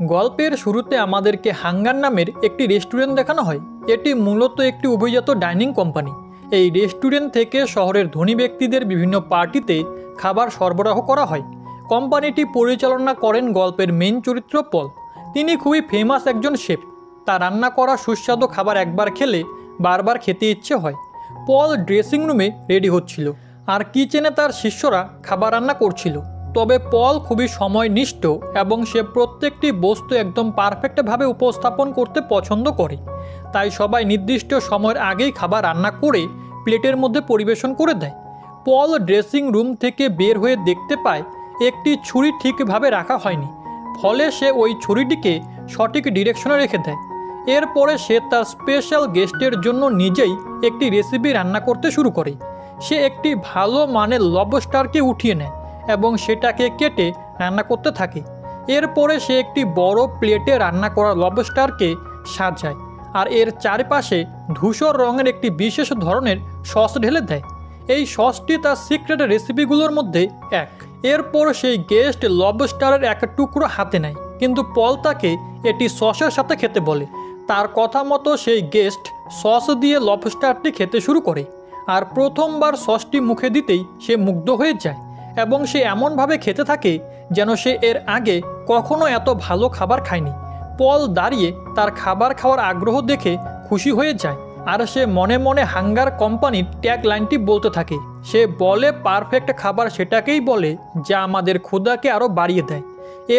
গল্পের শুরুতে আমাদেরকে হাঙ্গার নামের একটি রেস্টুরেন্ট দেখানো হয়। এটি মূলত একটি অভিজাত ডাইনিং কোম্পানি। এই রেস্টুরেন্ট থেকে শহরের ধনী ব্যক্তিদের বিভিন্ন পার্টিতে খাবার সরবরাহ করা হয়। কোম্পানিটি পরিচালনা করেন গল্পের মেইন চরিত্র পল। তিনি খুবই ফেমাস একজন শেফ। তার রান্না করা সুস্বাদু খাবার একবার খেলে বারবার খেতে ইচ্ছে হয়। পল ড্রেসিং রুমে রেডি হচ্ছিল, আর কিচেনে তার শিষ্যরা খাবার রান্না করছিল। তবে পল খুবই সময়নিষ্ঠ এবং সে প্রত্যেকটি বস্তু একদম পারফেক্টভাবে উপস্থাপন করতে পছন্দ করে। তাই সবাই নির্দিষ্ট সময়ের আগেই খাবার রান্না করে প্লেটের মধ্যে পরিবেশন করে দেয়। পল ড্রেসিং রুম থেকে বের হয়ে দেখতে পায় একটি ছুরি ঠিকভাবে রাখা হয়নি। ফলে সে ওই ছুরিটিকে সঠিক ডিরেকশনে রেখে দেয়। এরপরে সে তার স্পেশাল গেস্টের জন্য নিজেই একটি রেসিপি রান্না করতে শুরু করে। সে একটি ভালো মানের লবস্টারকে উঠিয়ে নেয় এবং সেটাকে কেটে রান্না করতে থাকে। এরপরে সে একটি বড় প্লেটে রান্না করা লবস্টারকে সাজায়, আর এর চারপাশে ধূসর রঙের একটি বিশেষ ধরনের সস ঢেলে দেয়। এই সসটি তার সিক্রেট রেসিপিগুলোর মধ্যে এক। এরপর সেই গেস্ট লবস্টারের এক টুকরো হাতে নেয়, কিন্তু পল তাকে এটি সসের সাথে খেতে বলে। তার কথা মতো সেই গেস্ট সস দিয়ে লবস্টারটি খেতে শুরু করে, আর প্রথমবার সসটি মুখে দিতেই সে মুগ্ধ হয়ে যায় এবং সে এমনভাবে খেতে থাকে যেন সে এর আগে কখনো এত ভালো খাবার খায়নি। পল দাঁড়িয়ে তার খাবার খাওয়ার আগ্রহ দেখে খুশি হয়ে যায়, আর সে মনে মনে হাঙ্গার কোম্পানির ট্যাগ লাইনটি বলতে থাকে। সে বলে, পারফেক্ট খাবার সেটাকেই বলে যা আমাদের ক্ষুধাকে আরও বাড়িয়ে দেয়।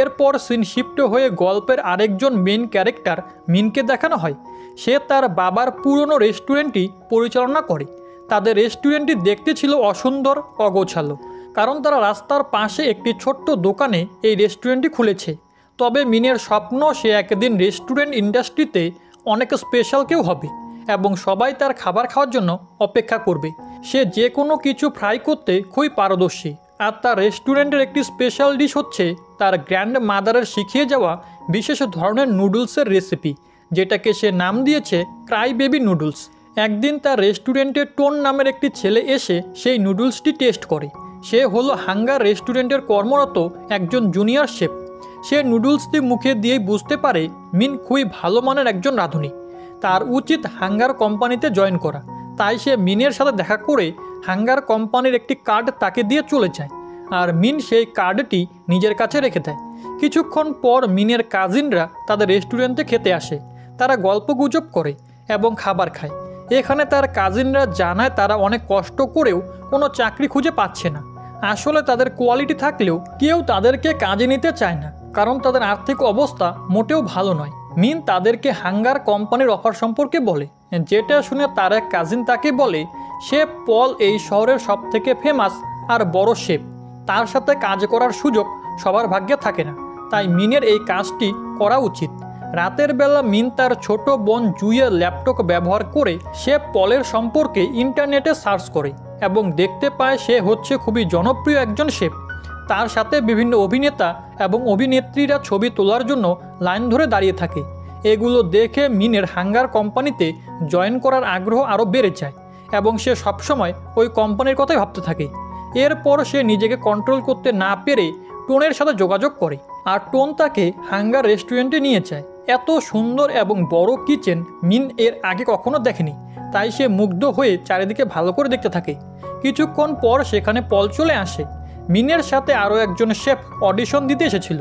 এরপর সিন শিফট হয়ে গল্পের আরেকজন মেন ক্যারেক্টার মিনকে দেখানো হয়। সে তার বাবার পুরনো রেস্টুরেন্টটি পরিচালনা করে। তাদের রেস্টুরেন্টটি দেখতে ছিল অসুন্দর, অগোছালো, কারণ তারা রাস্তার পাশে একটি ছোট্ট দোকানে এই রেস্টুরেন্টটি খুলেছে। তবে মিনের স্বপ্ন সে একদিন রেস্টুরেন্ট ইন্ডাস্ট্রিতে অনেক স্পেশাল কেউ হবে এবং সবাই তার খাবার খাওয়ার জন্য অপেক্ষা করবে। সে যে কোনো কিছু ফ্রাই করতে খুবই পারদর্শী, আর তার রেস্টুরেন্টের একটি স্পেশাল ডিশ হচ্ছে তার গ্র্যান্ড মাদারের শিখিয়ে যাওয়া বিশেষ ধরনের নুডলসের রেসিপি, যেটাকে সে নাম দিয়েছে ক্রাই বেবি নুডলস। একদিন তার রেস্টুরেন্টে টোন নামের একটি ছেলে এসে সেই নুডলসটি টেস্ট করে। সে হলো হাঙ্গার রেস্টুরেন্টের কর্মরত একজন জুনিয়র শেফ। সে নুডলসটি মুখে দিয়েই বুঝতে পারে মিন খুবই ভালো মানের একজন রাঁধুনি। তার উচিত হাঙ্গার কোম্পানিতে জয়েন করা। তাই সে মিনের সাথে দেখা করে হাঙ্গার কোম্পানির একটি কার্ড তাকে দিয়ে চলে যায়, আর মিন সেই কার্ডটি নিজের কাছে রেখে দেয়। কিছুক্ষণ পর মিনের কাজিনরা তাদের রেস্টুরেন্টে খেতে আসে। তারা গল্পগুজব করে এবং খাবার খায়। এখানে তার কাজিনরা জানায় তারা অনেক কষ্ট করেও কোনো চাকরি খুঁজে পাচ্ছে না। আসলে তাদের কোয়ালিটি থাকলেও কেউ তাদেরকে কাজে নিতে চায় না, কারণ তাদের আর্থিক অবস্থা মোটেও ভালো নয়। মিন তাদেরকে হাঙ্গার কোম্পানির অফার সম্পর্কে বলে, যেটা শুনে তার এক কাজিন তাকে বলে শেফ পল এই শহরের সবথেকে ফেমাস আর বড় শেফ। তার সাথে কাজ করার সুযোগ সবার ভাগ্যে থাকে না, তাই মিনের এই কাজটি করা উচিত। রাতের বেলা মিন তার ছোট বোন জুইয়ের ল্যাপটপ ব্যবহার করে শেফ পলের সম্পর্কে ইন্টারনেটে সার্চ করে এবং দেখতে পায় সে হচ্ছে খুবই জনপ্রিয় একজন শেফ। তার সাথে বিভিন্ন অভিনেতা এবং অভিনেত্রীরা ছবি তোলার জন্য লাইন ধরে দাঁড়িয়ে থাকে। এগুলো দেখে মিনের হাঙ্গার কোম্পানিতে জয়েন করার আগ্রহ আরও বেড়ে যায় এবং সে সবসময় ওই কোম্পানির কথাই ভাবতে থাকে। এরপর সে নিজেকে কন্ট্রোল করতে না পেরে টোনের সাথে যোগাযোগ করে, আর টোন তাকে হাঙ্গার রেস্টুরেন্টে নিয়ে যায়। এত সুন্দর এবং বড় কিচেন মিন এর আগে কখনো দেখেনি, তাই সে মুগ্ধ হয়ে চারিদিকে ভালো করে দেখতে থাকে। কিছুক্ষণ পর সেখানে পল চলে আসে। মিনের সাথে আরও একজন শেফ অডিশন দিতে এসেছিল।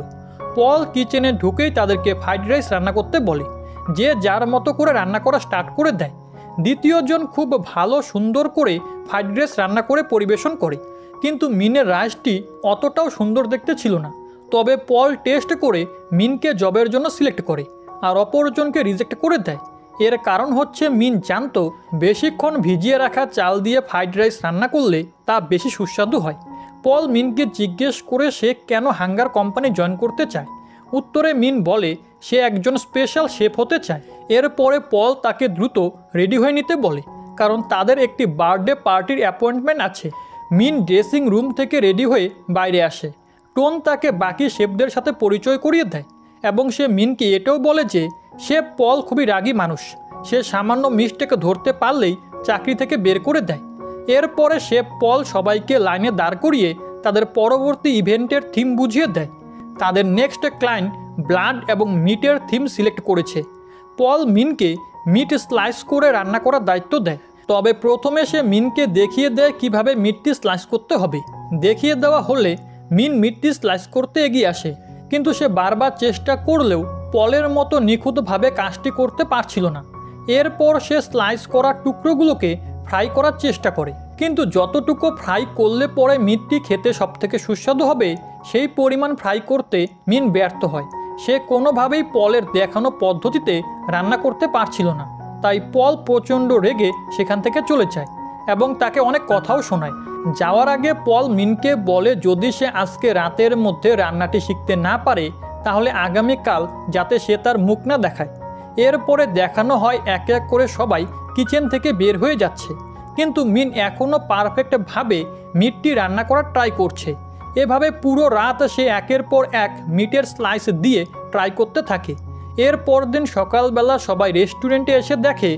পল কিচেনে ঢুকেই তাদেরকে ফ্রাইড রাইস রান্না করতে বলে। যে যার মতো করে রান্না করা স্টার্ট করে দেয়। দ্বিতীয়জন খুব ভালো সুন্দর করে ফ্রাইড রাইস রান্না করে পরিবেশন করে, কিন্তু মিনের রাইসটি অতটাও সুন্দর দেখতে ছিল না। তবে পল টেস্ট করে মিনকে জবের জন্য সিলেক্ট করে, আর অপরজনকে রিজেক্ট করে দেয়। এর কারণ হচ্ছে মিন জানতো বেশিক্ষণ ভিজিয়ে রাখা চাল দিয়ে ফ্রাইড রাইস রান্না করলে তা বেশি সুস্বাদু হয়। পল মিনকে জিজ্ঞেস করে সে কেন হাঙ্গার কোম্পানি জয়েন করতে চায়। উত্তরে মিন বলে সে একজন স্পেশাল শেফ হতে চায়। এরপরে পল তাকে দ্রুত রেডি হয়ে নিতে বলে, কারণ তাদের একটি বার্থডে পার্টির অ্যাপয়েন্টমেন্ট আছে। মিন ড্রেসিং রুম থেকে রেডি হয়ে বাইরে আসে। টোন তাকে বাকি শেফদের সাথে পরিচয় করিয়ে দেয় এবং সে মিনকে এটাও বলে যে শেফ পল খুবই রাগী মানুষ। সে সামান্য মিস্টেক ধরতে পারলেই চাকরি থেকে বের করে দেয়। এরপরে শেফ পল সবাইকে লাইনে দাঁড় করিয়ে তাদের পরবর্তী ইভেন্টের থিম বুঝিয়ে দেয়। তাদের নেক্সট ক্লায়েন্ট ব্লাড এবং মিটের থিম সিলেক্ট করেছে। পল মিনকে মিট স্লাইস করে রান্না করার দায়িত্ব দেয়। তবে প্রথমে সে মিনকে দেখিয়ে দেয় কিভাবে মিটটি স্লাইস করতে হবে। দেখিয়ে দেওয়া হলে মিন মিটটি স্লাইস করতে এগিয়ে আসে, কিন্তু সে বারবার চেষ্টা করলেও পলের মতো নিখুঁতভাবে কাজটি করতে পারছিল না। এরপর সে স্লাইস করা টুকরোগুলোকে ফ্রাই করার চেষ্টা করে, কিন্তু যতটুকু ফ্রাই করলে পরে মিটটি খেতে সবথেকে সুস্বাদু হবে সেই পরিমাণ ফ্রাই করতে মিন ব্যর্থ হয়। সে কোনোভাবেই পলের দেখানো পদ্ধতিতে রান্না করতে পারছিল না। তাই পল প্রচণ্ড রেগে সেখান থেকে চলে যায় এবং তাকে অনেক কথাও শোনায়। যাওয়ার আগে পল মিনকে বলে যদি সে আজকে রাতের মধ্যে রান্নাটি শিখতে না পারে তাহলে আগামীকাল যাতে সে তার মুখ না দেখায়। এরপরে দেখানো হয় এক এক করে সবাই কিচেন থেকে বের হয়ে যাচ্ছে, কিন্তু মিন এখনও পারফেক্টভাবে মিটটি রান্না করার ট্রাই করছে। এভাবে পুরো রাত সে একের পর এক মিটের স্লাইস দিয়ে ট্রাই করতে থাকে। এর পরদিন সকালবেলা সবাই রেস্টুরেন্টে এসে দেখে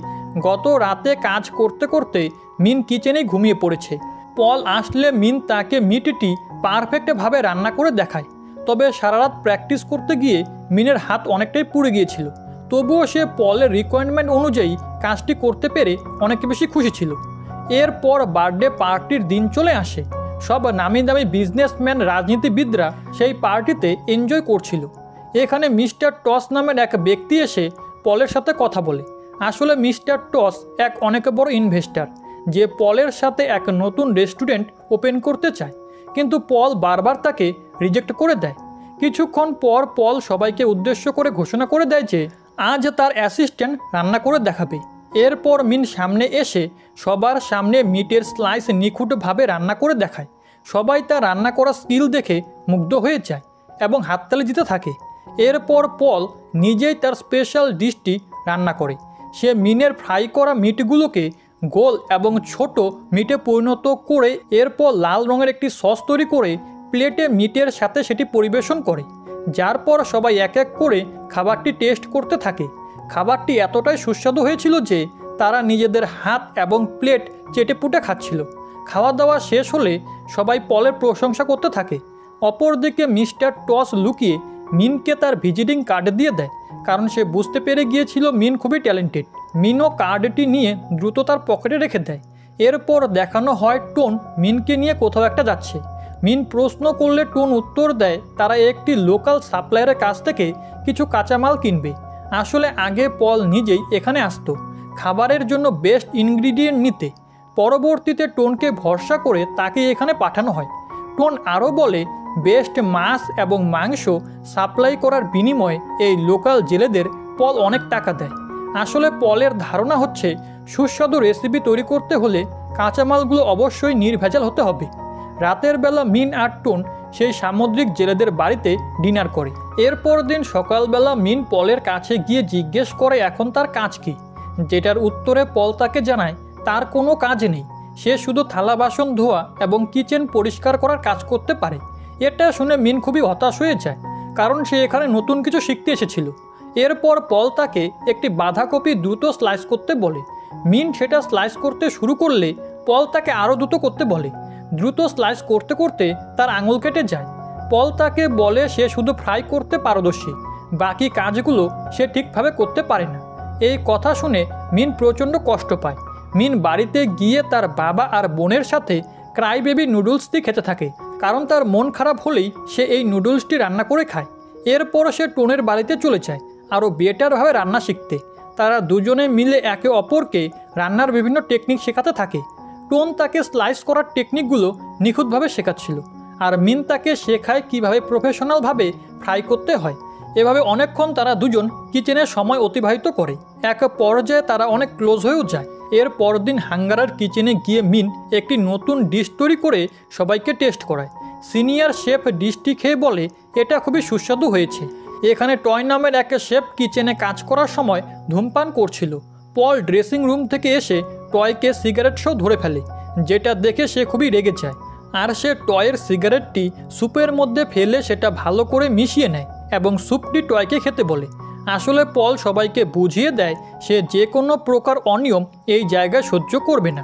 গত রাতে কাজ করতে করতে মিন কিচেনেই ঘুমিয়ে পড়েছে। পল আসলে মিন তাকে মিটটি পারফেক্টভাবে রান্না করে দেখায়। তবে সারা রাত প্র্যাকটিস করতে গিয়ে মিনের হাত অনেকটাই পুড়ে গিয়েছিল। তবুও সে পলের রিকোয়ারমেন্ট অনুযায়ী কাজটি করতে পেরে অনেক বেশি খুশি ছিল। এরপর বার্থডে পার্টির দিন চলে আসে। সব নামি দামি বিজনেসম্যান রাজনীতিবিদরা সেই পার্টিতে এনজয় করছিল। এখানে মিস্টার টস নামের এক ব্যক্তি এসে পলের সাথে কথা বলে। আসলে মিস্টার টস এক অনেক বড় ইনভেস্টর, যে পলের সাথে এক নতুন রেস্টুরেন্ট ওপেন করতে চায়, কিন্তু পল বারবার তাকে রিজেক্ট করে দেয়। কিছুক্ষণ পর পল সবাইকে উদ্দেশ্য করে ঘোষণা করে দেয় যে আজ তার অ্যাসিস্ট্যান্ট রান্না করে দেখাবে। এরপর মিন সামনে এসে সবার সামনে মিটের স্লাইস নিখুঁতভাবে রান্না করে দেখায়। সবাই তার রান্না করা স্কিল দেখে মুগ্ধ হয়ে যায় এবং হাততালি দিতে থাকে। এরপর পল নিজেই তার স্পেশাল ডিশটি রান্না করে। সে মিনের ফ্রাই করা মিটগুলোকে গোল এবং ছোট মিটে পরিণত করে এরপর লাল রঙের একটি সস তৈরি করে প্লেটে মিটের সাথে সেটি পরিবেশন করে, যার পর সবাই এক এক করে খাবারটি টেস্ট করতে থাকে। খাবারটি এতটাই সুস্বাদু হয়েছিল যে তারা নিজেদের হাত এবং প্লেট চেটেপুটে খাচ্ছিল। খাওয়া দাওয়া শেষ হলে সবাই পলের প্রশংসা করতে থাকে। অপরদিকে মিস্টার টস লুকিয়ে মিনকে তার ভিজিটিং কার্ড দিয়ে দেয়, কারণ সে বুঝতে পেরে গিয়েছিল মিন খুবই ট্যালেন্টেড। মিনও কার্ডটি নিয়ে দ্রুত তার পকেটে রেখে দেয়। এরপর দেখানো হয় টোন মিনকে নিয়ে কোথাও একটা যাচ্ছে। মিন প্রশ্ন করলে টোন উত্তর দেয় তারা একটি লোকাল সাপ্লায়ারের কাছ থেকে কিছু কাঁচামাল কিনবে। আসলে আগে পল নিজেই এখানে আসতো খাবারের জন্য বেস্ট ইনগ্রিডিয়েন্ট নিতে। পরবর্তীতে টোনকে ভরসা করে তাকে এখানে পাঠানো হয়। টোন আরও বলে বেস্ট মাছ এবং মাংস সাপ্লাই করার বিনিময়ে এই লোকাল জেলেদের পল অনেক টাকা দেয়। আসলে পলের ধারণা হচ্ছে সুস্বাদু রেসিপি তৈরি করতে হলে কাঁচামালগুলো অবশ্যই নির্ভেজাল হতে হবে। রাতের বেলা মিন আর টোন সেই সামুদ্রিক জেলেদের বাড়িতে ডিনার করে। এরপর দিন সকালবেলা মিন পলের কাছে গিয়ে জিজ্ঞেস করে এখন তার কাজ কী, যেটার উত্তরে পল তাকে জানায় তার কোনো কাজ নেই, সে শুধু থালা বাসন ধোয়া এবং কিচেন পরিষ্কার করার কাজ করতে পারে। এটা শুনে মিন খুবই হতাশ হয়ে যায়, কারণ সে এখানে নতুন কিছু শিখতে এসেছিল। এরপর পল তাকে একটি বাঁধাকপি দ্রুত স্লাইস করতে বলে। মিন সেটা স্লাইস করতে শুরু করলে পল তাকে আরও দ্রুত করতে বলে। দ্রুত স্লাইস করতে করতে তার আঙুল কেটে যায়। পল তাকে বলে সে শুধু ফ্রাই করতে পারদর্শী, বাকি কাজগুলো সে ঠিকভাবে করতে পারে না। এই কথা শুনে মিন প্রচণ্ড কষ্ট পায়। মিন বাড়িতে গিয়ে তার বাবা আর বোনের সাথে ক্রাই বেবি নুডলসটি খেতে থাকে, কারণ তার মন খারাপ হলেই সে এই নুডলসটি রান্না করে খায়। এরপর সে টোনের বাড়িতে চলে যায় আরও বেটারভাবে রান্না শিখতে। তারা দুজনে মিলে একে অপরকে রান্নার বিভিন্ন টেকনিক শেখাতে থাকে। টোন তাকে স্লাইস করার টেকনিকগুলো নিখুঁতভাবে শেখাচ্ছিল, আর মিন তাকে শেখায় কীভাবে প্রফেশনালভাবে ফ্রাই করতে হয়। এভাবে অনেকক্ষণ তারা দুজন কিচেনে সময় অতিবাহিত করে। এক পর্যায়ে তারা অনেক ক্লোজ হয়েও যায়। এর পরদিন হাঙ্গারার কিচেনে গিয়ে মিন একটি নতুন ডিশ তৈরি করে সবাইকে টেস্ট করায়। সিনিয়র শেফ ডিশটি খেয়ে বলে এটা খুবই সুস্বাদু হয়েছে। এখানে টয় নামের এক শেফ কিচেনে কাজ করার সময় ধূমপান করছিল। পল ড্রেসিং রুম থেকে এসে টয়কে সিগারেট সহ ধরে ফেলে, যেটা দেখে সে খুবই রেগে যায়। আর সে টয়ের সিগারেটটি স্যুপের মধ্যে ফেলে সেটা ভালো করে মিশিয়ে নেয় এবং স্যুপটি টয়কে খেতে বলে। আসলে পল সবাইকে বুঝিয়ে দেয় সে যে কোনো প্রকার অনিয়ম এই জায়গায় সহ্য করবে না।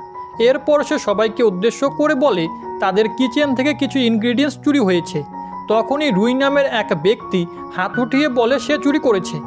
এরপর সে সবাইকে উদ্দেশ্য করে বলে তাদের কিচেন থেকে কিছু ইনগ্রিডিয়েন্টস চুরি হয়েছে। তখনই রুই নামের এক ব্যক্তি হাত উঠিয়ে বলে সে চুরি করেছে।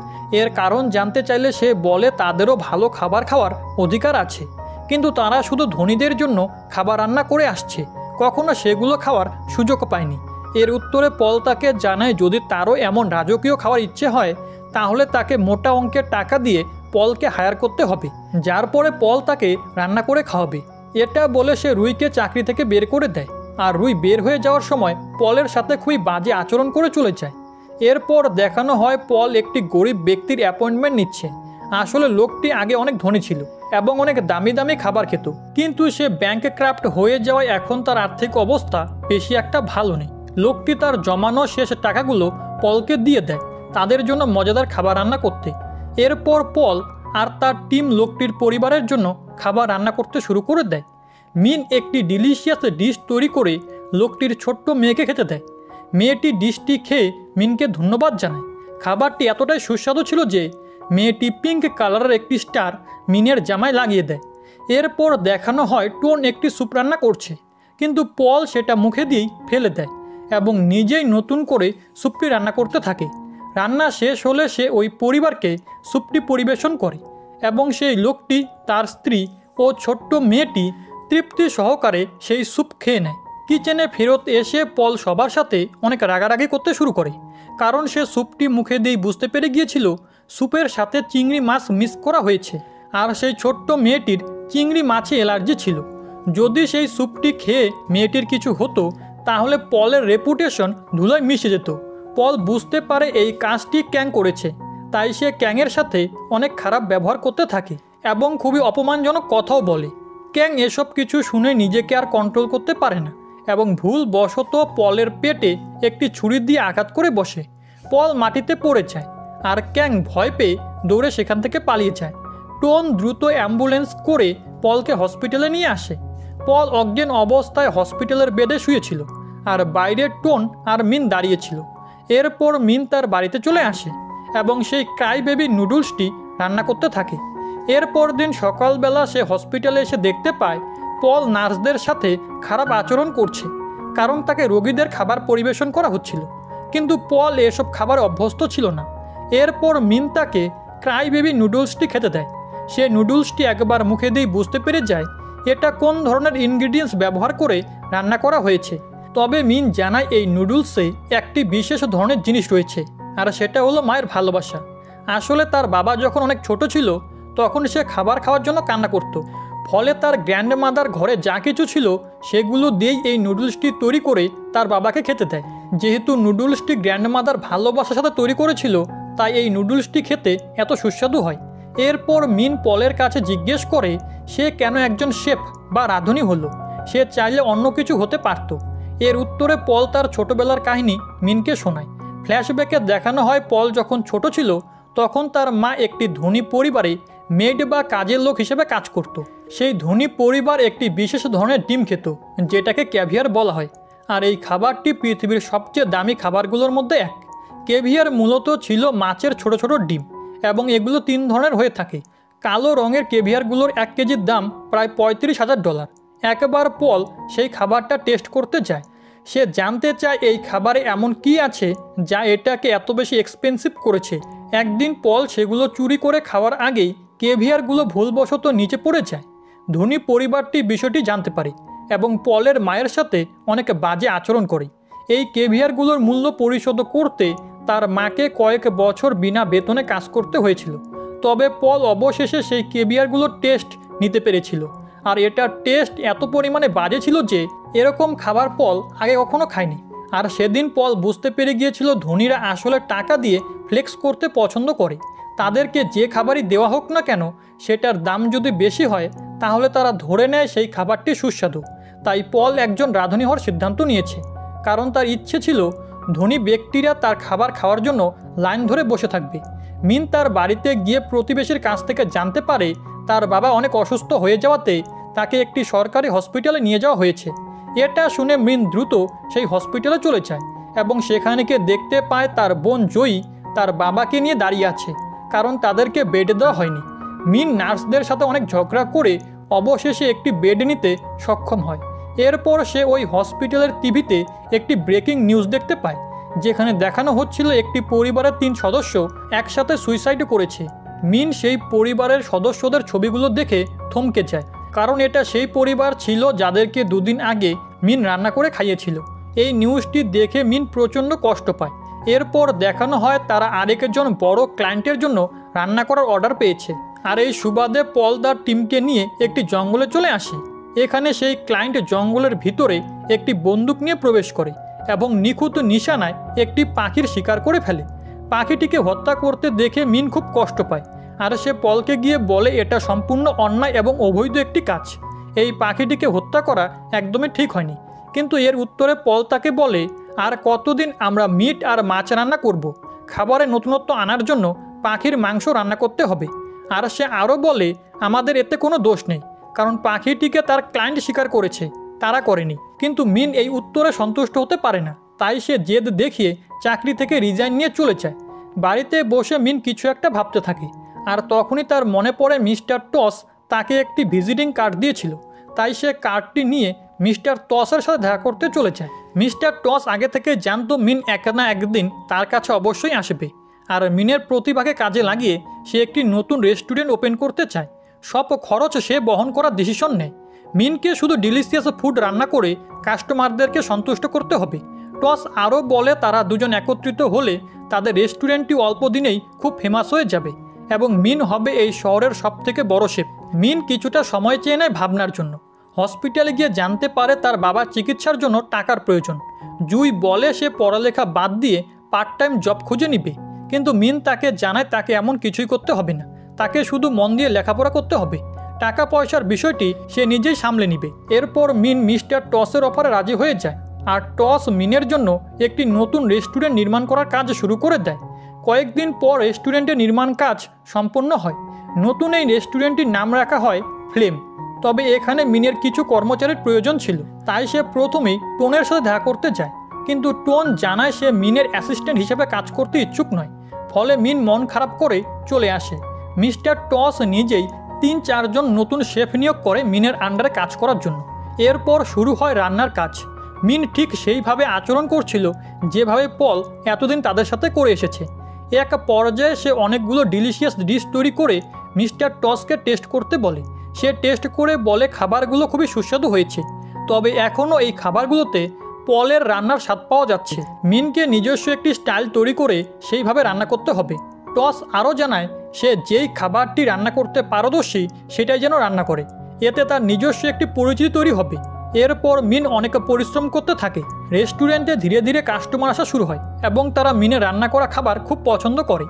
এর কারণ জানতে চাইলে সে বলে তাদেরও ভালো খাবার খাওয়ার অধিকার আছে, কিন্তু তারা শুধু ধনীদের জন্য খাবার রান্না করে আসছে, কখনো সেগুলো খাওয়ার সুযোগ পায়নি। এর উত্তরে পল তাকে জানায় যদি তারও এমন রাজকীয় খাওয়ার ইচ্ছে হয় তাহলে তাকে মোটা অঙ্কের টাকা দিয়ে পলকে হায়ার করতে হবে, যার পরে পল তাকে রান্না করে খাওয়াবে। এটা বলে সে রুইকে চাকরি থেকে বের করে দেয়, আর রুই বের হয়ে যাওয়ার সময় পলের সাথে খুবই বাজে আচরণ করে চলে যায়। এরপর দেখানো হয় পল একটি গরিব ব্যক্তির অ্যাপয়েন্টমেন্ট নিচ্ছে। আসলে লোকটি আগে অনেক ধনী ছিল এবং অনেক দামি দামি খাবার খেত, কিন্তু সে ব্যাংকক্রাফট হয়ে যাওয়ায় এখন তার আর্থিক অবস্থা বেশি একটা ভালো নেই। লোকটি তার জমানো শেষ টাকাগুলো পলকে দিয়ে দেয় তাদের জন্য মজাদার খাবার রান্না করতে। এরপর পল আর তার টিম লোকটির পরিবারের জন্য খাবার রান্না করতে শুরু করে দেয়। মিন একটি ডিলিশিয়াস ডিশ তৈরি করে লোকটির ছোট্ট মেয়েকে খেতে দেয়। মেয়েটি ডিশটি খেয়ে মিনকে ধন্যবাদ জানায়। খাবারটি এতটাই সুস্বাদু ছিল যে মেয়েটি পিঙ্ক কালারের একটি স্টার মিনের জামায় লাগিয়ে দেয়। এরপর দেখানো হয় টোন একটি স্যুপ রান্না করছে, কিন্তু পল সেটা মুখে দিয়েই ফেলে দেয় এবং নিজেই নতুন করে স্যুপটি রান্না করতে থাকে। রান্না শেষ হলে সে ওই পরিবারকে স্যুপটি পরিবেশন করে এবং সেই লোকটি, তার স্ত্রী ও ছোট্ট মেয়েটি তৃপ্তি সহকারে সেই স্যুপ খেয়ে নেয়। কিচেনে ফেরত এসে পল সবার সাথে অনেক রাগারাগি করতে শুরু করে, কারণ সে স্যুপটি মুখে দিয়েই বুঝতে পেরে গিয়েছিল স্যুপের সাথে চিংড়ি মাছ মিক্স করা হয়েছে, আর সেই ছোট্ট মেয়েটির চিংড়ি মাছে অ্যালার্জি ছিল। যদি সেই স্যুপটি খেয়ে মেয়েটির কিছু হতো তাহলে পলের রেপুটেশন ধুলোয় মিশে যেত। পল বুঝতে পারে এই কাজটি ক্যাং করেছে, তাই সে ক্যাংয়ের সাথে অনেক খারাপ ব্যবহার করতে থাকে এবং খুবই অপমানজনক কথাও বলে। ক্যাং এসব কিছু শুনে নিজেকে আর কন্ট্রোল করতে পারে না এবং ভুলবশত পলের পেটে একটি ছুরি দিয়ে আঘাত করে বসে। পল মাটিতে পড়ে যায় আর ক্যাং ভয় পেয়ে দৌড়ে সেখান থেকে পালিয়ে যায়। টোন দ্রুত অ্যাম্বুলেন্স করে পলকে হসপিটালে নিয়ে আসে। পল অজ্ঞান অবস্থায় হসপিটালের বেডে শুয়েছিল আর বাইরে টোন আর মিন দাঁড়িয়েছিল। এরপর মিন তার বাড়িতে চলে আসে এবং সেই ক্রাই বেবি নুডলসটি রান্না করতে থাকে। এরপর দিন সকালবেলা সে হসপিটালে এসে দেখতে পায় পল নার্সদের সাথে খারাপ আচরণ করছে, কারণ তাকে রোগীদের খাবার পরিবেশন করা হচ্ছিল, কিন্তু পল এসব খাবার অভ্যস্ত ছিল না। এরপর মিন তাকে ক্রাই বেবি নুডলসটি খেতে দেয়। সে নুডলসটি একবার মুখে দিয়ে বুঝতে পেরে যায় এটা কোন ধরনের ইনগ্রিডিয়েন্টস ব্যবহার করে রান্না করা হয়েছে। তবে মিন জানায় এই নুডলসে একটি বিশেষ ধরনের জিনিস রয়েছে, আর সেটা হলো মায়ের ভালোবাসা। আসলে তার বাবা যখন অনেক ছোট ছিল তখন সে খাবার খাওয়ার জন্য কান্না করত, ফলে তার গ্র্যান্ডমাদার ঘরে যা কিছু ছিল সেগুলো দিয়েই এই নুডলসটি তৈরি করে তার বাবাকে খেতে দেয়। যেহেতু নুডলসটি গ্র্যান্ডমাদার ভালোবাসার সাথে তৈরি করেছিল, তাই এই নুডলসটি খেতে এত সুস্বাদু হয়। এরপর মিন পলের কাছে জিজ্ঞেস করে সে কেন একজন শেফ বা রাঁধুনি হলো, সে চাইলে অন্য কিছু হতে পারত। এর উত্তরে পল তার ছোটবেলার কাহিনী মিনকে শোনায়। ফ্ল্যাশব্যাকে দেখানো হয় পল যখন ছোট ছিল তখন তার মা একটি ধনী পরিবারে মেড বা কাজের লোক হিসেবে কাজ করত। সেই ধনী পরিবার একটি বিশেষ ধরনের ডিম খেত, যেটাকে ক্যাভিয়ার বলা হয়, আর এই খাবারটি পৃথিবীর সবচেয়ে দামি খাবারগুলোর মধ্যে এক। ক্যাভিয়ার মূলত ছিল মাছের ছোট ছোট ডিম এবং এগুলো 3 ধরনের হয়ে থাকে। কালো রঙের ক্যাভিয়ারগুলোর 1 কেজির দাম প্রায় $35,000। একবার পল সেই খাবারটা টেস্ট করতে যায়। সে জানতে চায় এই খাবারে এমন কি আছে যা এটাকে এত বেশি এক্সপেন্সিভ করেছে। একদিন পল সেগুলো চুরি করে খাওয়ার আগেই ক্যাভিয়ারগুলো ভুলবশত নিচে পড়ে যায়। ধনী পরিবারটি বিষয়টি জানতে পারে এবং পলের মায়ের সাথে অনেক বাজে আচরণ করে। এই ক্যাভিয়ারগুলোর মূল্য পরিশোধ করতে তার মাকে কয়েক বছর বিনা বেতনে কাজ করতে হয়েছিল। তবে পল অবশেষে সেই ক্যাভিয়ারগুলোর টেস্ট নিতে পেরেছিল, আর এটার টেস্ট এত পরিমাণে বাজে ছিল যে এরকম খাবার পল আগে কখনো খায়নি। আর সেদিন পল বুঝতে পেরে গিয়েছিল ধনীরা আসলে টাকা দিয়ে ফ্লেক্স করতে পছন্দ করে। তাদেরকে যে খাবারই দেওয়া হোক না কেন সেটার দাম যদি বেশি হয় তাহলে তারা ধরে নেয় সেই খাবারটি সুস্বাদু। তাই পল একজন রাঁধুনি হওয়ার সিদ্ধান্ত নিয়েছে, কারণ তার ইচ্ছে ছিল ধনী ব্যক্তিরা তার খাবার খাওয়ার জন্য লাইন ধরে বসে থাকবে। মিন তার বাড়িতে গিয়ে প্রতিবেশীর কাছ থেকে জানতে পারে তার বাবা অনেক অসুস্থ হয়ে যাওয়াতে তাকে একটি সরকারি হসপিটালে নিয়ে যাওয়া হয়েছে। এটা শুনে মিন দ্রুত সেই হসপিটালে চলে যায় এবং সেখানে গিয়ে দেখতে পায় তার বোন জয়ী তার বাবাকে নিয়ে দাঁড়িয়ে আছে, কারণ তাদেরকে বেড দেওয়া হয়নি। মিন নার্সদের সাথে অনেক ঝগড়া করে অবশেষে একটি বেড নিতে সক্ষম হয়। এরপর সে ওই হসপিটালের টিভিতে একটি ব্রেকিং নিউজ দেখতে পায় যেখানে দেখানো হচ্ছিল একটি পরিবারের 3 সদস্য একসাথে সুইসাইড করেছে। মিন সেই পরিবারের সদস্যদের ছবিগুলো দেখে থমকে যায়, কারণ এটা সেই পরিবার ছিল যাদেরকে 2 দিন আগে মিন রান্না করে খাইয়েছিল। এই নিউজটি দেখে মিন প্রচণ্ড কষ্ট পায়। এরপর দেখানো হয় তারা আরেকজন বড় ক্লায়েন্টের জন্য রান্না করার অর্ডার পেয়েছে, আর এই সুবাদে পল তার টিমকে নিয়ে একটি জঙ্গলে চলে আসে। এখানে সেই ক্লায়েন্ট জঙ্গলের ভিতরে একটি বন্দুক নিয়ে প্রবেশ করে এবং নিখুঁত নিশানায় একটি পাখির শিকার করে ফেলে। পাখিটিকে হত্যা করতে দেখে মিন খুব কষ্ট পায়, আর সে পলকে গিয়ে বলে এটা সম্পূর্ণ অন্যায় এবং অবৈধ একটি কাজ। এই পাখিটিকে হত্যা করা একদমই ঠিক হয়নি। কিন্তু এর উত্তরে পল তাকে বলে, আর কতদিন আমরা মিট আর মাছ রান্না করব? খাবারে নতুনত্ব আনার জন্য পাখির মাংস রান্না করতে হবে। আর সে আরও বলে, আমাদের এতে কোনো দোষ নেই, কারণ পাখিটিকে তার ক্লায়েন্ট শিকার করেছে, তারা করেনি। কিন্তু মিন এই উত্তরে সন্তুষ্ট হতে পারে না, তাই সে জেদ দেখিয়ে চাকরি থেকে রিজাইন নিয়ে চলে যায়। বাড়িতে বসে মিন কিছু একটা ভাবতে থাকে, আর তখনই তার মনে পড়ে মিস্টার টস তাকে একটি ভিজিটিং কার্ড দিয়েছিল। তাই সে কার্ডটি নিয়ে মিস্টার টসের সাথে দেখা করতে চলে যায়। মিস্টার টস আগে থেকে জানতো মিন এক না একদিন তার কাছে অবশ্যই আসবে, আর মিনের প্রতিভাকে কাজে লাগিয়ে সে একটি নতুন রেস্টুরেন্ট ওপেন করতে চায়। সব খরচ সে বহন করার ডিসিশন নেয়। মিনকে শুধু ডিলিশিয়াস ফুড রান্না করে কাস্টমারদেরকে সন্তুষ্ট করতে হবে। টস আরও বলে তারা দুজন একত্রিত হলে তাদের রেস্টুরেন্টটি অল্প দিনেই খুব ফেমাস হয়ে যাবে এবং মিন হবে এই শহরের সবথেকে বড় শেফ। মিন কিছুটা সময় চেয়ে নেয় ভাবনার জন্য। হসপিটালে গিয়ে জানতে পারে তার বাবার চিকিৎসার জন্য টাকার প্রয়োজন। জুই বলে সে পড়ালেখা বাদ দিয়ে পার্ট টাইম জব খুঁজে নিবে, কিন্তু মিন তাকে জানায় তাকে এমন কিছুই করতে হবে না, তাকে শুধু মন দিয়ে লেখাপড়া করতে হবে। টাকা পয়সার বিষয়টি সে নিজেই সামলে নিবে। এরপর মিন মিস্টার টসের অফারে রাজি হয়ে যায়, আর টস মিনের জন্য একটি নতুন রেস্টুরেন্ট নির্মাণ করার কাজ শুরু করে দেয়। কয়েকদিন পর রেস্টুরেন্টের নির্মাণ কাজ সম্পন্ন হয়। নতুন এই রেস্টুরেন্টটির নাম রাখা হয় ফ্লেম। তবে এখানে মিনের কিছু কর্মচারীর প্রয়োজন ছিল, তাই সে প্রথমেই টোনের সাথে দেখা করতে যায়। কিন্তু টোন জানায় সে মিনের অ্যাসিস্ট্যান্ট হিসেবে কাজ করতে ইচ্ছুক নয়, ফলে মিন মন খারাপ করে চলে আসে। মিস্টার টস নিজেই 3-4 জন নতুন শেফ নিয়োগ করে মিনের আন্ডারে কাজ করার জন্য। এরপর শুরু হয় রান্নার কাজ। মিন ঠিক সেইভাবে আচরণ করছিল যেভাবে পল এতদিন তাদের সাথে করে এসেছে। এক পর্যায়ে সে অনেকগুলো ডিলিশিয়াস ডিশ তৈরি করে মিস্টার টসকে টেস্ট করতে বলে। সে টেস্ট করে বলে খাবারগুলো খুবই সুস্বাদু হয়েছে, তবে এখনও এই খাবারগুলোতে পলের রান্নার স্বাদ পাওয়া যাচ্ছে। মিনকে নিজস্ব একটি স্টাইল তৈরি করে সেইভাবে রান্না করতে হবে। টস আরও জানায় সে যেই খাবারটি রান্না করতে পারদর্শী সেটাই যেন রান্না করে, এতে তার নিজস্ব একটি পরিচিতি তৈরি হবে। এরপর মিন অনেক পরিশ্রম করতে থাকে। রেস্টুরেন্টে ধীরে ধীরে কাস্টমার আসা শুরু হয় এবং তারা মিনের রান্না করা খাবার খুব পছন্দ করে।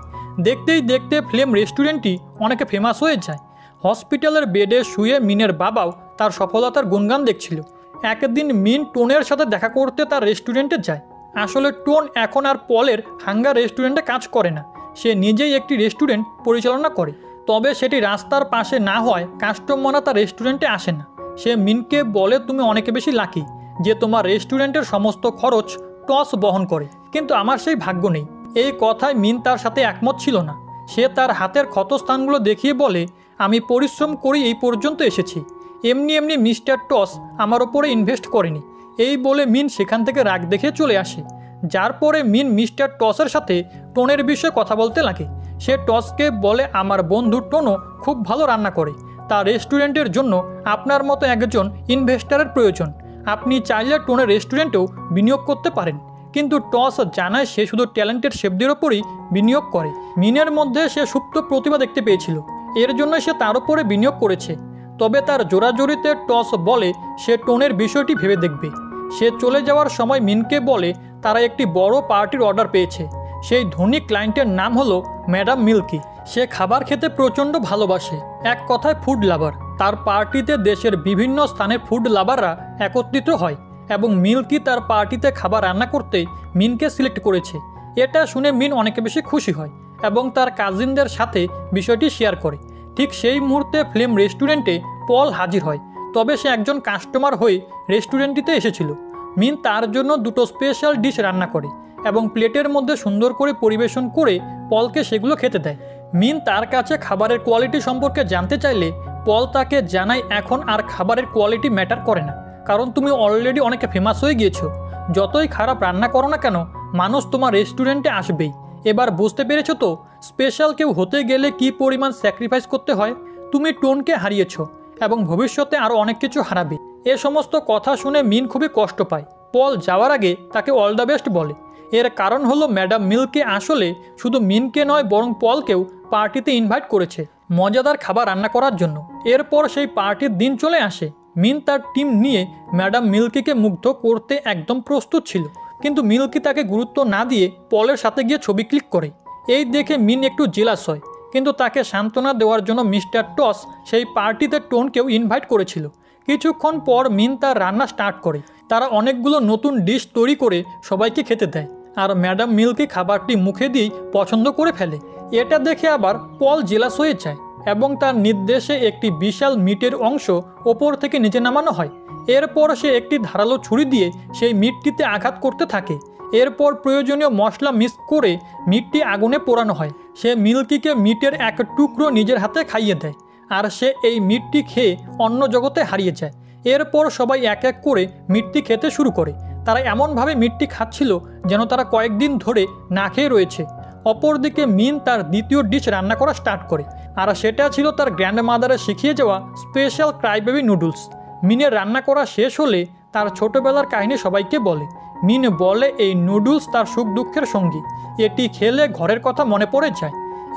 দেখতেই দেখতে ফ্লেম রেস্টুরেন্টটি অনেকে ফেমাস হয়ে যায়। হসপিটালের বেডে শুয়ে মিনের বাবাও তার সফলতার গুণগান দেখছিল। একদিন মিন টোনের সাথে দেখা করতে তার রেস্টুরেন্টে যায়। আসলে টোন এখন আর পলের হাঙ্গার রেস্টুরেন্টে কাজ করে না, সে নিজেই একটি রেস্টুরেন্ট পরিচালনা করে। তবে সেটি রাস্তার পাশে না হওয়ায় কাস্টমাররা তার রেস্টুরেন্টে আসে না। সে মিনকে বলে, তুমি অনেক বেশি লাকি যে তোমার রেস্টুরেন্টের সমস্ত খরচ টস বহন করে, কিন্তু আমার সেই ভাগ্য নেই। এই কথায় মিন তার সাথে একমত ছিল না। সে তার হাতের ক্ষতস্থানগুলো দেখিয়ে বলে, আমি পরিশ্রম করি এই পর্যন্ত এসেছি, এমনি এমনি মিস্টার টস আমার ওপরে ইনভেস্ট করেনি। এই বলে মিন সেখান থেকে রাগ দেখে চলে আসে। যার পরে মিন মিস্টার টসের সাথে টোনের বিষয়ে কথা বলতে লাগে। সে টসকে বলে, আমার বন্ধু টোনও খুব ভালো রান্না করে, তার রেস্টুরেন্টের জন্য আপনার মতো একজন ইনভেস্টারের প্রয়োজন। আপনি চাইলে টোনের রেস্টুরেন্টেও বিনিয়োগ করতে পারেন। কিন্তু টস জানায় সে শুধু ট্যালেন্টেড শেফদের ওপরই বিনিয়োগ করে। মিনের মধ্যে সে সুপ্ত প্রতিভা দেখতে পেয়েছিল, এর জন্য সে তার উপরে বিনিয়োগ করেছে। তবে তার জোরাজোরিতে টস বলে সে টোনের বিষয়টি ভেবে দেখবে। সে চলে যাওয়ার সময় মিনকে বলে তারা একটি বড় পার্টির অর্ডার পেয়েছে। সেই ধনী ক্লায়েন্টের নাম হলো ম্যাডাম মিল্কি। সে খাবার খেতে প্রচণ্ড ভালোবাসে, এক কথায় ফুড লাভার। তার পার্টিতে দেশের বিভিন্ন স্থানের ফুড লাভাররা একত্রিত হয় এবং মিল্কি তার পার্টিতে খাবার রান্না করতে মিনকে সিলেক্ট করেছে। এটা শুনে মিন অনেক বেশি খুশি হয় এবং তার কাজিনদের সাথে বিষয়টি শেয়ার করে। ঠিক সেই মুহূর্তে ফ্লেম রেস্টুরেন্টে পল হাজির হয়, তবে সে একজন কাস্টমার হয়ে রেস্টুরেন্টটিতে এসেছিল। মিন তার জন্য 2টো স্পেশাল ডিশ রান্না করে এবং প্লেটের মধ্যে সুন্দর করে পরিবেশন করে পলকে সেগুলো খেতে দেয়। মিন তার কাছে খাবারের কোয়ালিটি সম্পর্কে জানতে চাইলে পল তাকে জানায় এখন আর খাবারের কোয়ালিটি ম্যাটার করে না, কারণ তুমি অলরেডি অনেক ফেমাস হয়ে গিয়েছো। যতই খারাপ রান্না করো না কেন, মানুষ তোমার রেস্টুরেন্টে আসবেই। এবার বুঝতে পেরেছো তো স্পেশাল কেউ হতে গেলে কি পরিমাণ স্যাক্রিফাইস করতে হয়। তুমি টোনকে হারিয়েছো এবং ভবিষ্যতে আরও অনেক কিছু হারাবে। এ সমস্ত কথা শুনে মিন খুবই কষ্ট পায়। পল যাওয়ার আগে তাকে অল দ্য বেস্ট বলে। এর কারণ হলো ম্যাডাম মিল্কি আসলে শুধু মিনকে নয় বরং পলকেও পার্টিতে ইনভাইট করেছে মজাদার খাবার রান্না করার জন্য। এরপর সেই পার্টির দিন চলে আসে। মিন তার টিম নিয়ে ম্যাডাম মিল্কিকে মুগ্ধ করতে একদম প্রস্তুত ছিল, কিন্তু মিল্কি তাকে গুরুত্ব না দিয়ে পলের সাথে গিয়ে ছবি ক্লিক করে। এই দেখে মিন একটু জেলাস হয়, কিন্তু তাকে সান্ত্বনা দেওয়ার জন্য মিস্টার টস সেই পার্টিতে টোনকেও ইনভাইট করেছিল। কিছুক্ষণ পর মিন তার রান্না স্টার্ট করে। তারা অনেকগুলো নতুন ডিশ তৈরি করে সবাইকে খেতে দেয়, আর ম্যাডাম মিল্কি খাবারটি মুখে দিয়েই পছন্দ করে ফেলে। এটা দেখে আবার পল জেলাস হয়ে যায় এবং তার নির্দেশে একটি বিশাল মিটের অংশ ওপর থেকে নিচে নামানো হয়। এরপর সে একটি ধারালো ছুরি দিয়ে সেই মিটটিতে আঘাত করতে থাকে। এরপর প্রয়োজনীয় মশলা মিক্স করে মিটটি আগুনে পোড়ানো হয়। সে মিল্কিকে মিটের এক টুকরো নিজের হাতে খাইয়ে দেয়, আর সে এই মিটটি খেয়ে অন্য জগতে হারিয়ে যায়। এরপর সবাই এক এক করে মিটটি খেতে শুরু করে। তারা এমনভাবে মিটটি খাচ্ছিল যেন তারা কয়েকদিন ধরে না খেয়ে রয়েছে। অপরদিকে মিন তার দ্বিতীয় ডিশ রান্না করা স্টার্ট করে, আর সেটা ছিল তার গ্র্যান্ডমাদারে শিখিয়ে যাওয়া স্পেশাল ক্রাইবেবি নুডলস। মিনের রান্না করা শেষ হলে তার ছোটবেলার কাহিনী সবাইকে বলে। মিন বলে এই নুডলস তার সুখ দুঃখের সঙ্গী, এটি খেলে ঘরের কথা মনে পড়ে যায়।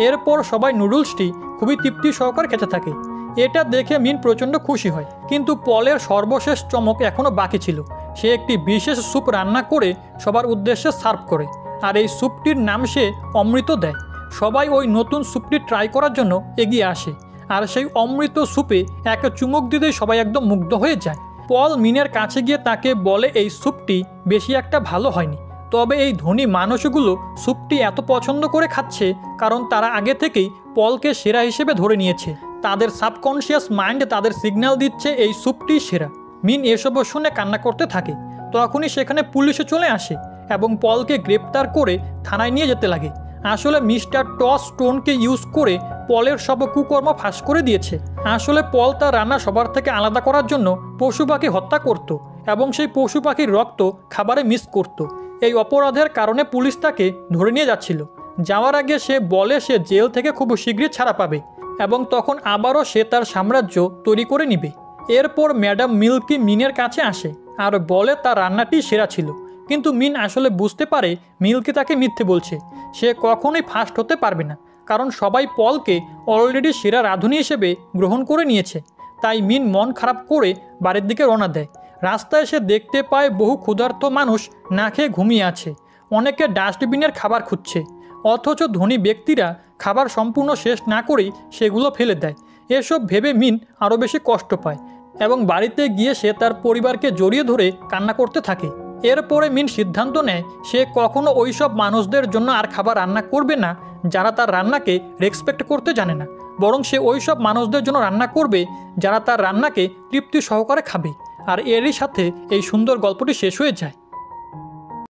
এরপর সবাই নুডলসটি খুবই তৃপ্তি সহকারে খেতে থাকে। এটা দেখে মিন প্রচণ্ড খুশি হয়, কিন্তু পলের সর্বশেষ চমক এখনও বাকি ছিল। সে একটি বিশেষ স্যুপ রান্না করে সবার উদ্দেশ্যে সার্ভ করে, আর এই স্যুপটির নাম সে অমৃত দেয়। সবাই ওই নতুন স্যুপটি ট্রাই করার জন্য এগিয়ে আসে, আর সেই অমৃত স্যুপে এক চুমুক দিতেই সবাই একদম মুগ্ধ হয়ে যায়। পল মিনের কাছে গিয়ে তাকে বলে এই স্যুপটি বেশি একটা ভালো হয়নি, তবে এই ধনী মানুষগুলো স্যুপটি এত পছন্দ করে খাচ্ছে কারণ তারা আগে থেকেই পলকে সেরা হিসেবে ধরে নিয়েছে। তাদের সাবকনশিয়াস মাইন্ড তাদের সিগন্যাল দিচ্ছে এই স্যুপটি সেরা। মিন এসব শুনে কান্না করতে থাকে। তখনই সেখানে পুলিশে চলে আসে এবং পলকে গ্রেপ্তার করে থানায় নিয়ে যেতে লাগে। আসলে মিস্টার টস টোনকে ইউজ করে পলের সব কুকর্ম ফাঁস করে দিয়েছে। আসলে পল তার রান্না সবার থেকে আলাদা করার জন্য পশু পাখি হত্যা করত এবং সেই পশু পাখির রক্ত খাবারে মিক্স করত। এই অপরাধের কারণে পুলিশ তাকে ধরে নিয়ে যাচ্ছিল। যাওয়ার আগে সে বলে সে জেল থেকে খুব শীঘ্রই ছাড়া পাবে এবং তখন আবারও সে তার সাম্রাজ্য তৈরি করে নিবে। এরপর ম্যাডাম মিল্কি মিনের কাছে আসে আর বলে তার রান্নাটি সেরা ছিল, কিন্তু মিন আসলে বুঝতে পারে মিল্কি তাকে মিথ্যে বলছে। সে কখনোই ফার্স্ট হতে পারবে না, কারণ সবাই পলকে অলরেডি সেরা রাঁধুনি হিসেবে গ্রহণ করে নিয়েছে। তাই মিন মন খারাপ করে বাড়ির দিকে রওনা দেয়। রাস্তায় সে দেখতে পায় বহু ক্ষুধার্ত মানুষ না খেয়ে ঘুমিয়ে আছে। অনেকে ডাস্টবিনের খাবার খুঁজছে, অথচ ধনী ব্যক্তিরা খাবার সম্পূর্ণ শেষ না করেই সেগুলো ফেলে দেয়। এসব ভেবে মিন আরও বেশি কষ্ট পায় এবং বাড়িতে গিয়ে সে তার পরিবারকে জড়িয়ে ধরে কান্না করতে থাকে। এরপরে মিন সিদ্ধান্ত নেয় সে কখনো ওইসব মানুষদের জন্য আর খাবার রান্না করবে না যারা তার রান্নাকে রেসপেক্ট করতে জানে না, বরং সে ওইসব মানুষদের জন্য রান্না করবে যারা তার রান্নাকে তৃপ্তি সহকারে খাবে। আর এরই সাথে এই সুন্দর গল্পটি শেষ হয়ে যায়।